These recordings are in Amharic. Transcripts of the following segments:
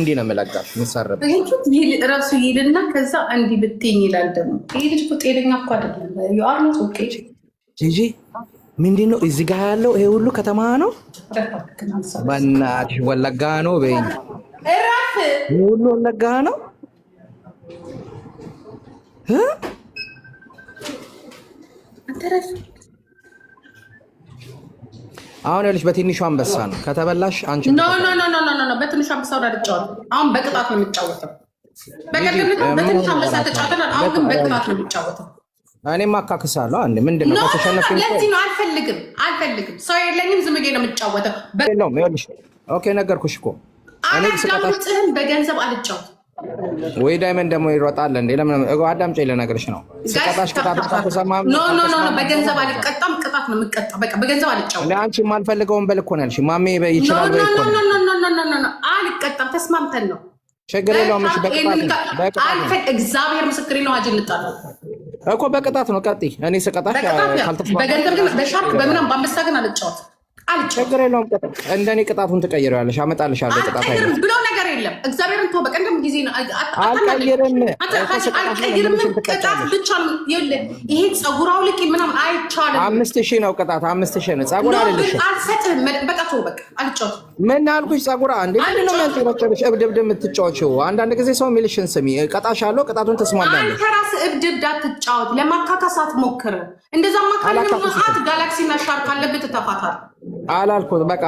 እንዲህ ነው የምለጋሽ ምሳረብ ራሱ ይሄድና ከዛ እንዲህ ብትይኝ ይላል። ደግሞ ይሄ ልጅ እኮ ጤነኛ እኮ አይደለም። ዩአር ኖት ኦኬ ጂጂ ምንድን ነው እዚህ ጋር ያለው? ይሄ ሁሉ ከተማ ነው። በእናትሽ ወለጋ ነው በይኝ። እራፍ ይሄ ሁሉ ወለጋ ነው። አንተረፍ አሁን ልጅ በትንሹ አንበሳ ነው ከተበላሽ አንቺ ኖ ኖ ኖ ኖ ኖ ኖ በትንሹ አንበሳ ወደ አልጫወት። አሁን በቅጣት ነው የሚጫወተው። በቀደም በትንሹ አንበሳ ተጫውተናል። አሁን ግን በቅጣት ነው የሚጫወተው። እኔም አካክሳለሁ። አንዴ ምንድነው ከተሸነፍኩኝ ለዚህ ነው አልፈልግም። ሰው የለኝም። ዝም ብዬ ነው የምጫወተው። ነው ይኸውልሽ። ኦኬ ነገርኩሽ እኮ እኔ ስቀጣጥህም በገንዘብ አልጫወት ወይ ዳይመንድ ደግሞ ይሮጣል እንዴ? ለምን አዳምጪኝ ልነግርሽ ነው። ስቀጣሽ ቅጣት ተሰማም። ኖ ኖ ኖ በገንዘብ አልቀጣም። ቅጣት ነው የምቀጣው። በቃ በገንዘብ አልጫወት። ለአንቺ የማልፈልገውን በል እኮ ነው ያልሽኝ። ማሜ ይችላል በይ እኮ ነው። ኖ ኖ ኖ ኖ አልቀጣም። ተስማምተን ነው። ችግር የለውም። እሺ በቅጣት እግዚአብሔር ምስክሬ ነው። አጅ እንጣለው እኮ በቅጣት ነው። ቀጥይ። እኔ ስቀጣሽ ካልተስማማ በገንዘብ ግን በሻርክ በምናም በአንበሳ ግን አልጫወት። ችግር የለውም። እንደኔ ቅጣቱን ትቀይሪዋለሽ። አመጣልሻለሁ ቅጣት አይደለም ብሎ ነገር የለም። እግዚአብሔርን ተው። በቀደም ጊዜ ነው አልቀይርም። ቅጣት ብቻ ነው። ይሄ ፀጉር አውልቂ ምናምን አይቻልም። 5000 ነው ቅጣት። 5000 ነው። ፀጉር አይደለሽም። አልሰጥህም። በቃ ተው። በቃ አልጫወትም። ምን አልኩሽ? ፀጉር አንዴ ምንድን ነው ያንጨረጨረሽ? እብድብድ የምትጫወቺው አንዳንድ ጊዜ ሰው የሚልሽን ስሚ። እቀጣሻለሁ። ቅጣቱን ተስማማለሽ። አንተ ራስህ እብድብድ አትጫወት። ለማካካስ አትሞክር። እንደዛ ማካካስ ጋላክሲ እና ሻርክ አለበት ተፋታል አላልኩት። በቃ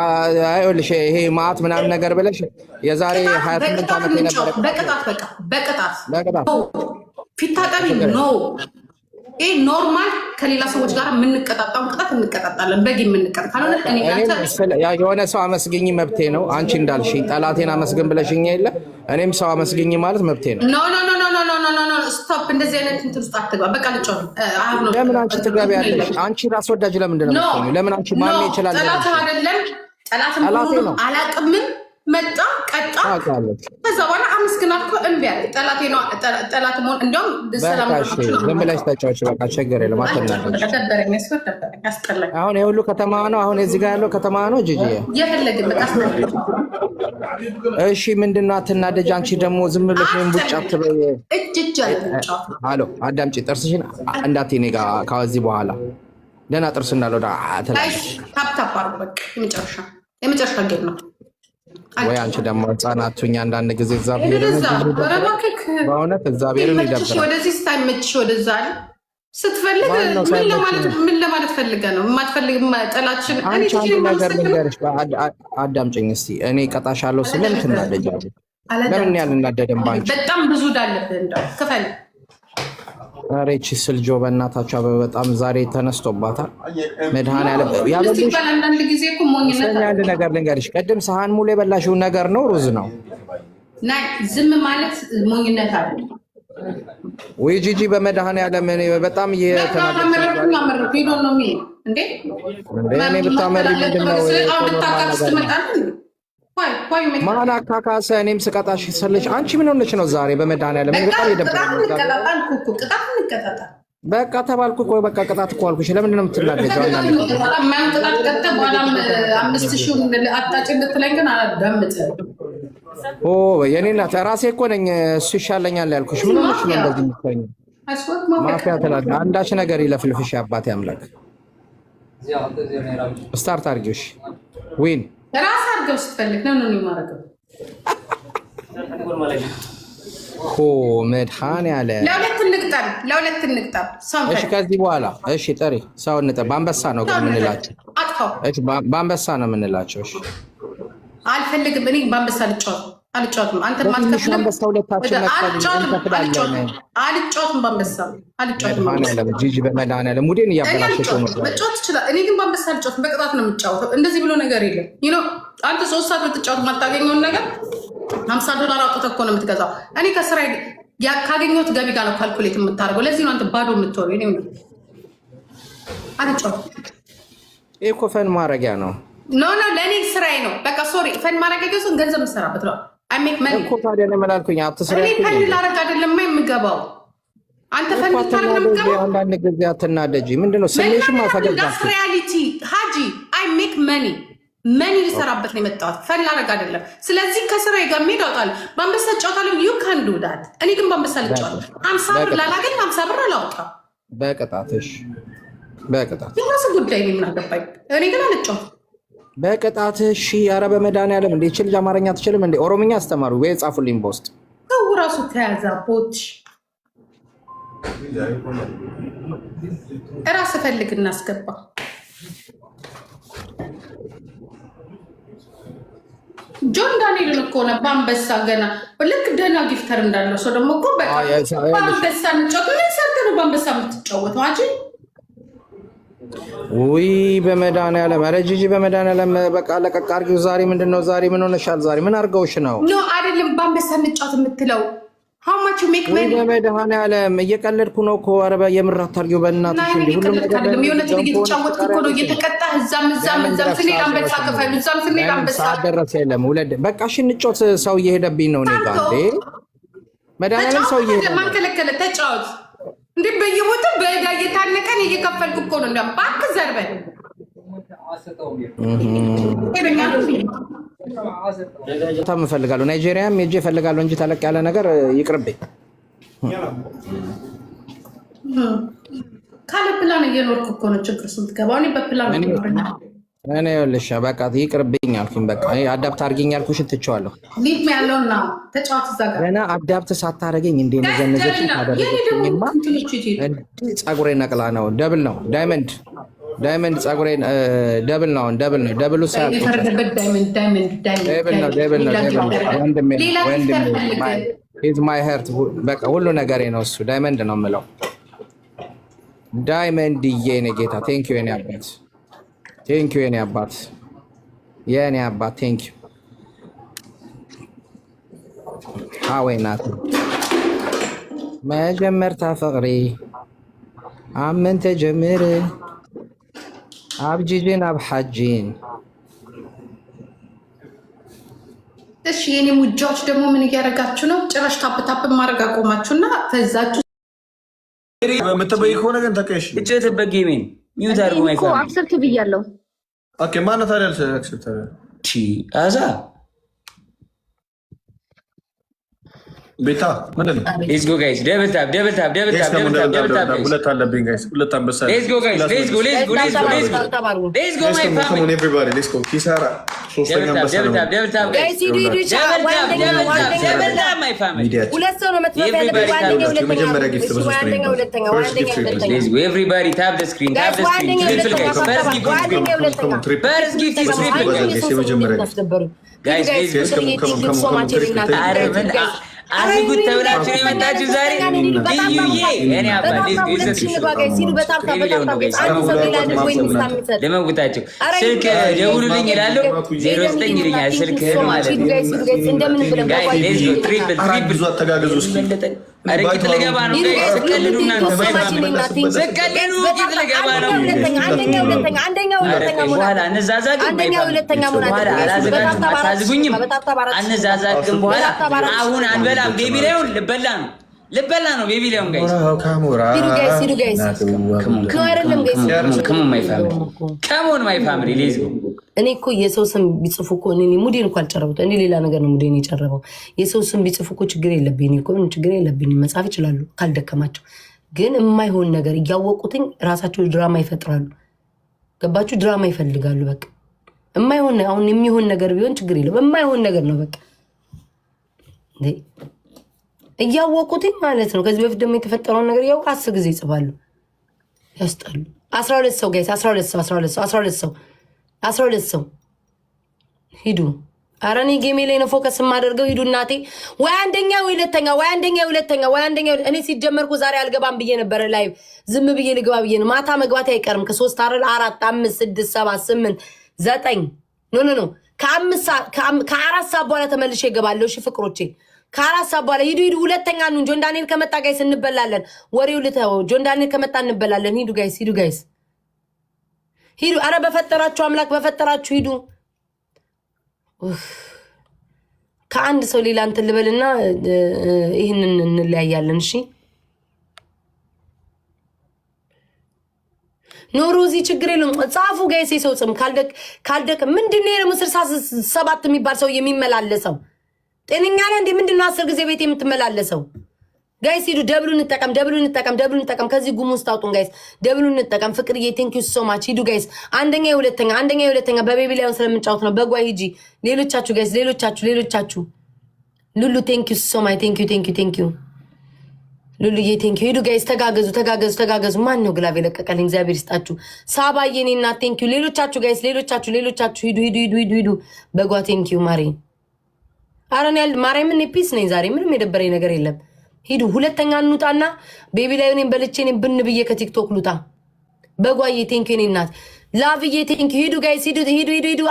አይልሽ ይሄ ማት ምናምን ነገር ብለሽ የዛሬ 28 ዓመት የነበረ በቅጣት ፊት ታጠቢ ነው። ይሄ ኖርማል ከሌላ ሰዎች ጋር የምንቀጣጣውን ቅጣት እንቀጣጣለን። በግ የምንቀጣ ካልሆነ የሆነ ሰው አመስግኝ መብቴ ነው። አንቺ እንዳልሽኝ ጠላቴን አመስግን ብለሽኝ የለ እኔም ሰው አመስግኝ ማለት መብቴ ነው። ኖ ኖ ኖ ኖ ኖ ኖ ኖ ስቶፕ። እንደዚህ አይነት እንትን ውስጥ አትግባ። በቃ ልጫው። ለምን አንቺ ትገቢያለሽ? አንቺ ራስ ወዳጅ ለምንድን ነው የምትሆኚው? ለምን አንቺ ማሜ ይችላል? ጠላት አይደለም። ጠላት ነው። አላቅምን መጣ ቀጣ። ከዛ በኋላ አመስግናት እኮ እምቢ አለ። ጠላቴ ነው። ጠላት መሆን እንደውም ሰላም ነው። ዝም ብለሽ ተጫወች። በቃ ችግር የለም። አትናደጂ። አሁን የሁሉ ከተማ ነው። አሁን እዚህ ጋር ያለው ከተማ ነው። ጂጂ የፈለግን በቃ እሺ ምንድን ነው? አትናደጂ። አንቺ ደግሞ ዝም ብለሽ ቡጭ አትበይ። እጅ አሎ አዳምጪ። ጥርስሽን እንዳትዪ እኔ ጋር ከዚህ በኋላ ደህና ጥርስ እንዳለው ትላለሽ። ታፕታፕ አድርጎ በቃ የመጨረሻ ጌም ነው። ወይ አንቺ ደግሞ ህጻናቱኛ አንዳንድ ጊዜ እግዚአብሔርን በእውነት እግዚአብሔርን ይደብራል። ወደዚህ ስታይመችሽ ወደዛ ስትፈልግ ምን ለማለት ፈልገ ነው? የማትፈልግ ጠላችን አንቺ አንድ ነገር ልንገርሽ። አዳምጪኝ እስኪ። እኔ እቀጣሻለሁ ስለን ትናደጃለሽ። ለምን ያልናደድም ባንቺ በጣም ብዙ ዳለብህ እንደው ክፈል። ኧረ ይህቺ ስልጆ በእናታችሁ በጣም ዛሬ ተነስቶባታል። መድኃኒዓለም ያበሉሽ። አንዳንድ ጊዜ እኮ ሞኝነት አንድ ነገር ልንገርሽ። ቅድም ሰሃን ሙሉ የበላሽውን ነገር ነው ሩዝ ነው። ናይ ዝም ማለት ሞኝነት አይደለም ወይ ጂጂ? በመድኃኒዓለም እኔ በጣም እየተናደድኩ ነው። እንዴ እኔ ብታመሪ ምንድን ነው ማን አካካሰ? እኔም ስቀጣሽ ስልሽ አንቺ ምን ሆነች ነው ዛሬ? በመድኃኒዓለም በጣም የደበረኝ በቃ ተባልኩ እኮ በቃ ቅጣት እኮ አልኩሽ። ለምንድን ነው የምትናደጂው? የኔ እናት ራሴ እኮ ነኝ እሱ ይሻለኛል ያልኩሽ። ምን ሆነች ነው እንደዚህ የምትሆኚው? ማፊያ ትላለህ። አንዳች ነገር ይለፍልፍሽ። አባቴ አምላክ ስታርት አድርጊዎች ዊን ራስ አድርገው ስትፈልግ ነው የማደርገው። መድኃኒዓለም ለሁለት እንቅጠር። እሺ ከዚህ በኋላ እሺ ጥሪ ሰው እንጠር። በአንበሳ ነው ግን የምንላቸው። እሺ በአንበሳ ነው የምንላቸው። እሺ አልፈልግም። እኔ በአንበሳ አልጫወትም። አንተ ማትከፍልም። አንበሳ ሁለታችን አልጫወትም። በአንበሳ አልጫወትም። ጂጂ በመድኃኒዓለም ሙዴን እያበላሸች ነው። መጫወት ይችላል። እኔ ግን በአንበሳ አልጫወትም። በቅጣት ነው የምጫወተው። እንደዚህ ብሎ ነገር የለም። አንተ 3 ሰዓት ብትጫወት የማታገኘውን ነገር $50 አውጥተህ እኮ ነው የምትገዛው። እኔ ከስራ ካገኘሁት ገቢ ጋር ነው ካልኩሌት የምታደርገው። ለዚህ ነው አንተ ባዶ የምትሆነው። እኔ አልጫወትም። ይሄ እኮ ፈን ማድረጊያ ነው። ኖ ለእኔ ስራዬ ነው። በቃ ሶሪ ፈን ማድረጊያ ገዙን ገንዘብ የምሰራበት ነው። አይሜክ መኒ እኮ ታዲያ ነው የምላልኩኝ። አትስራ እኔ ፈን ላደርግ አይደለም የምገባው። አንተ ፈን ልታደርግ ነው የምገባው። አንዳንድ ጊዜ አትናደጂ። ምንድነው ስሜሽም አፈገግጣ ሪያሊቲ ሃጂ አይ ሜክ መኒ መኒ ሊሰራበት ነው የመጣሁት። ፈላረግ አይደለም። ስለዚህ ከስራ ጋር የሚሄድ አውጣለሁ። በአንበሳ እጫወታለሁ። ዩ ካን ዱ ዳት። እኔ ግን በአንበሳ ልጫወት 50 ብር ላላገኝ 50 ብር አላወጣም። በቅጣትሽ በቅጣት የራስ ጉዳይ ምን አገባኝ። እኔ ግን አልጫወት በቅጣትሽ። ኧረ በመድኃኒዓለም እንደ ይህች ልጅ አማርኛ አትችልም እንዴ? ኦሮምኛ አስተማሩ ወይ ጻፉልኝ በውስጥ። ሰው ራሱ ተያዛ ቦት እራስ ፈልግ እናስገባ። ጆን ዳንኤልን እኮ ነው በአንበሳ ገና ልክ ደህና ጊፍተር እንዳለው ሰው ደግሞ እኮ በአንበሳ እንጫወት። ምን ሰርተህ ነው በአንበሳ የምትጫወተው? አንቺ ውይ በመድኃኒዓለም ኧረ ጂጂ በመድኃኒዓለም በቃ ለቀቅ አድርጊው። ዛሬ ምንድን ነው? ዛሬ ምን ሆነሻል? ዛሬ ምን አድርገውሽ ነው? ኖ አይደለም በአንበሳ እንጫወት የምትለው በመድኃኒዓለም እየቀለድኩ ነው እኮ። ኧረ የምር አታርጊው በእናትሽ። የሆነ እየተጫወትክ እኮ ነው እየተቀጣህ። እዛም ስንሄድ አንበሳ ክፈሉ፣ እዛም ስንሄድ አንበሳ ደረሰ። የለም ውለድ በቃ እሺ እንጫወት። ሰው እየሄደብኝ ነው እኔ ጋር እንዴ መድኃኒዓለም ሰው እየሄደ ማን ከለከለ? ተጫወት እንዴ በየቦታው በዕዳ እየታነቀን እየከፈልኩ እኮ ነው። እንዲያውም እባክህ ዘርበል በጣም እፈልጋለሁ። ናይጄሪያም ሄጄ እፈልጋለሁ እንጂ ተለቅ ያለ ነገር ይቅርብኝ። ካለ ፕላን እየኖርኩ እኮ ነው ችግር ስትገባ። እኔ በፕላን እኔ ይኸውልሽ በቃ ይቅርብኝ አልኩኝ። በቃ አዳፕት አድርጊኝ ያልኩሽን ትቼዋለሁ። ሊቭ ያለውና ተጫዋት እዛ ጋር ገና አዳፕት ሳታደርገኝ እንደ ነዘነዘች ታደርግኝማ። እንዴ ፀጉሬ ነቅላ ነው። ደብል ነው ዳይመንድ ፀጉሬን ደብል ነው። ደብሉ ሳይሆን ማይ ሄርት በቃ ሁሉ ነገሬ ነው እሱ። ዳይመንድ ነው የምለው። ዳይመንድ የኔ ጌታ ቴንኪው የኔ አባት፣ ቴንኪው የኔ አባት፣ የኔ አባት ቴንኪው። አወይ ናት መጀመር ታፈቅሪ አመን ተጀምር አብጂጂን አብሐጂን። እሺ የኔ ሙጃዎች ደግሞ ምን እያደረጋችሁ ነው? ጭራሽ ታፕታፕ ማድረግ አቆማችሁና ፈዛችሁ። የምትበይ ከሆነ ግን ተቀሽ እጨትበት ጌሜን ሚዩት አድርጎ ማይፋ አክሰፕት ብያለሁ። ኦኬ ማነው ታዲያ አክሰፕት አለ? አዛ ቤታ ምንድን ነው? ሌትስ ጎ ጋይስ ደብል ታፕ ሁለት አለብኝ ጋይስ፣ ሁለት አንበሳ። ሌትስ ጎ ጋይስ ሌትስ ጎ ማይ ፋሚሊ ኤቭሪባዲ ሌትስ ጎ። ኪሳራ ሶስተኛ አንበሳ ነው። ደብል ታፕ ማይ ፋሚሊ። ሁለት ሰው ነው መጥፋት ያለበት። የመጀመሪያ ጊፍት በሶስት ነው። ሌትስ ጎ ኤቭሪባዲ ታፕ ዘ ስክሪን ትሪፕል ጋይስ። ፈርስት ጊፍት ኢዝ ትሪፕል ጋይስ ሌትስ ጎ አዝጉት ተብላችሁ የመጣችሁ ዛሬ ልዩዬ እኔ ለመውጣችሁ ስልክ ደውሉልኝ ይላለሁ። 09 ይልኛል ስልክ ማለት ብዙ አተጋገዙ ቂጥ ልገባ ነው። ስቀልዱ ቂጥ ልገባ ነው። በኋላ አነዛዛግም አታዝጉኝም። አነዛዛግም በኋላ አሁን አንበላም። ቤቢ ላይሆን ልበላ ነው። ቤቢ ላይሆን ጋይስ ከሞን ማይ ፋሚሊ ሌዝ ጎ። እኔ እኮ የሰው ስም ቢጽፉ እኮ እኔ ሙዴን እኮ አልጨረቡት። እኔ ሌላ ነገር ነው ሙዴን የጨረበው። የሰው ስም ቢጽፉ እኮ ችግር የለብኝ እኮ ችግር የለብኝ። መጻፍ ይችላሉ ካልደከማቸው። ግን የማይሆን ነገር እያወቁትኝ ራሳቸው ድራማ ይፈጥራሉ። ገባችሁ? ድራማ ይፈልጋሉ። በቃ የማይሆን አሁን የሚሆን ነገር ቢሆን ችግር የለም። የማይሆን ነገር ነው በቃ እያወቁትኝ ማለት ነው። ከዚህ በፊት ደግሞ የተፈጠረውን ነገር ያው 10 ጊዜ ይጽፋሉ። ያስጣሉ። 12 ሰው ጋይስ 12 ሰው ሂዱ። ኧረ እኔ ጌሜ ላይ ነው ፎከስ የማደርገው። ሂዱ እናቴ። ወይ አንደኛ ወይ ሁለተኛ። እኔ ሲጀመርኩ ዛሬ አልገባም ብዬ ነበረ። ላይ ዝም ብዬ ልግባ ብዬ ነው። ማታ መግባት አይቀርም። ከ3 4 5 6 7 8 9 ኖ ከ4 ሰዓት በኋላ ተመልሼ እገባለሁ። እሺ ፍቅሮቼ ከ4 ሰዓት በኋላ ሂዱ። ሁለተኛ ነው። ጆን ዳንኤል ከመጣ ጋይስ እንበላለን። ወሬው ልተው። ጆን ዳንኤል ከመጣ እንበላለን። ሂዱ ጋይስ ሂዱ። አረ በፈጠራችሁ አምላክ በፈጠራችሁ ሂዱ። ከአንድ ሰው ሌላ እንትን ልበልና ይህንን እንለያያለን። እሺ ኖሮዚ ችግር የለውም። ጻፉ ጋይስ የሰው ጽም ካልደቅ ምንድነው የረሙ 67 የሚባል ሰው የሚመላለሰው ጤነኛ ነህ እንዴ? ምንድነው 10 ጊዜ ቤት የምትመላለሰው? ጋይስ ሂዱ ደብሉ እንጠቀም ከዚህ ጉም ውስጥ አውጡን ጋይስ። ደብሉ እንጠቀም። ፍቅርዬ ቴንክ ዩ ሶ ማች። ሂዱ ጋይስ አንደኛ የሁለተኛ በቤቢ ላይ ስለምንጫወት ነው። በጓይ ሂጂ። ሌሎቻችሁ ጋይስ ሌሎቻችሁ ሉሉ ቴንክ ዩ ሶ ማች። ቴንክ ዩ ሉሉዬ ቴንክ ዩ። ሂዱ ጋይስ ተጋገዙ። ማን ነው ግላብ የለቀቀልኝ? እግዚአብሔር ይስጣችሁ። ሳባዬ እኔና ቴንክ ዩ። ሌሎቻችሁ ጋይስ ሌሎቻችሁ ሂዱ። በጓ ቴንክ ዩ ማሪ። አረን ያል ማርያምን ፒስ ነኝ ዛሬ ምንም የደበረኝ ነገር የለም። ሂዱ ሁለተኛ እንውጣና ቤቢ ላይ እኔን በልቼ እኔን ብን ብዬ ከቲክቶክ ሉጣ። በጓዬ ቴንክ ዩ። እኔ እናት ላቭዬ ቴንክ ዩ። ሂዱ ጋይስ ሂዱ።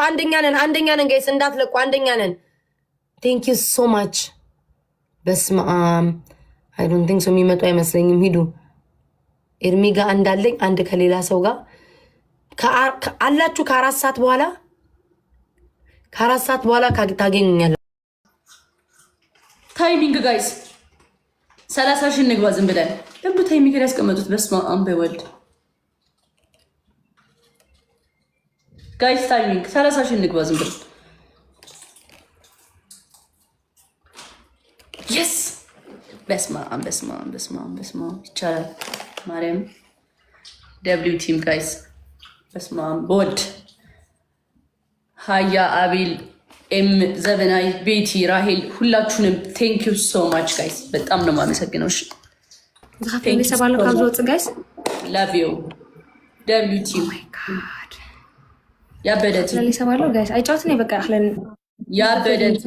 አንደኛ ነን ጋይስ እንዳትለቁ። አንደኛ ነን። ቴንክ ዩ ሶ ማች። በስመ አብ አይ ዶንት ቲንክ ሶ የሚመጡ አይመስለኝም። ሂዱ ኤርሚ ጋር እንዳለኝ አንድ ከሌላ ሰው ጋር አላችሁ። ከ4 ሰዓት በኋላ ታገኙኛል። ታይሚንግ ጋይስ 30 ሺህ እንግባ ዝም ብለን ለምን ታይሚንግ ላይ ያስቀመጡት? በስመ አብ በወልድ ጋይስ ታይሚንግ 30 ሺህ እንግባ ዝም ብለን የስ በስመ አብ ይቻላል። ማርያም ደብሊው ቲም ጋይስ በስመ አብ በወልድ ሀያ አቤል ኤም ዘበናይ ቤቲ ራሄል ሁላችሁንም ቴንክ ዩ ሶ ማች ጋይስ በጣም ነው የማመሰግነው። እሺ ዛሬ ሰባለው ካብዞት ጋይስ ላቭ ዩ ደብሊው ቲም ያበደት ዛሬ ሰባለው ጋይስ አይጫወት ነው በቃ አህለን ያበደት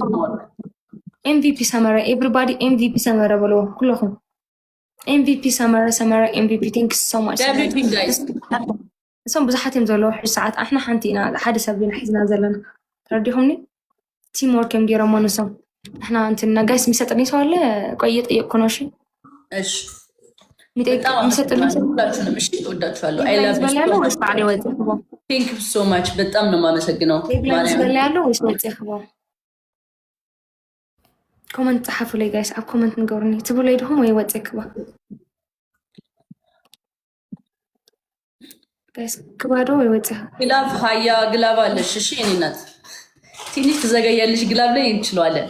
ኤምቪፒ ሰመረ ኤቭሪባዲ ኤምቪፒ ሰመረ ብሎ ሁሉም ኤምቪፒ ሰመረ ኤምቪፒ ቴንክ ዩ ሶ ማች ደብሊው ቲም ጋይስ እሶም ብዙሓትም ዘሎ ሰዓት አሕና ሓንቲና ሓደ ሰብና ሒዝና ዘለና ተረዲኹምኒ ቲም ወርክ ገይሮሞ ነሶም احنا እንትና ጋይስ የሚሰጥልኝ ሰው አለ። ቆይ እየጠየቅኩ ነው። እሺ የሚሰጥልኝ ሰው ሁላችሁንም እሺ እወዳችኋለሁ። አይ ላቭ ዩ ቴንክ ዩ ሶ ማች በጣም ነው የማመሰግነው። ማርያም ወይስ ወጥተህ ኮመንት ጻፉ ላይ ጋይስ አብ ኮመንት ንገሩኒ ትብሉ ይደሁም ወይ ወጥተህ ጋይስ ክባዶ ወይ ወጥተህ ግላብ ሀያ ግላብ አለሽ። እሺ እኔ እናት ትንሽ ትዘገያለሽ። ግላብ ላይ እንችላለን።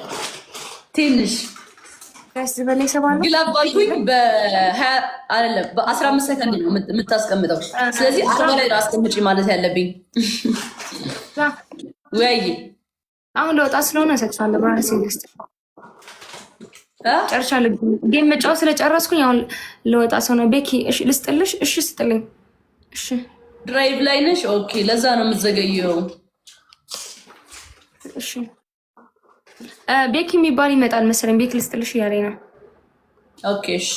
ትንሽ ጋይስ በላይ ሰባሉ ግላብ ባልኩኝ በ20 አይደለም በ15 ሰከንድ ነው የምታስቀምጠው። ስለዚህ 40 ላይ አስቀምጪ ማለት ያለብኝ ወይ አሁን ለወጣ ስለሆነ ሰክሳለ ባራሲ ልስጥ ጨርሻለሁ። ጌም መጫወት ስለጨረስኩኝ አሁን ለወጣ ሰው ነው። ቤኪ እሺ ልስጥልሽ? እሺ ስጥልኝ። እሺ ድራይቭ ላይ ነሽ? ኦኬ ለዛ ነው የምትዘገየው። እሺ ቤኪ የሚባል ይመጣል መሰለኝ። ቤኪ ልስጥልሽ እያለኝ ነው። ኦኬ እሺ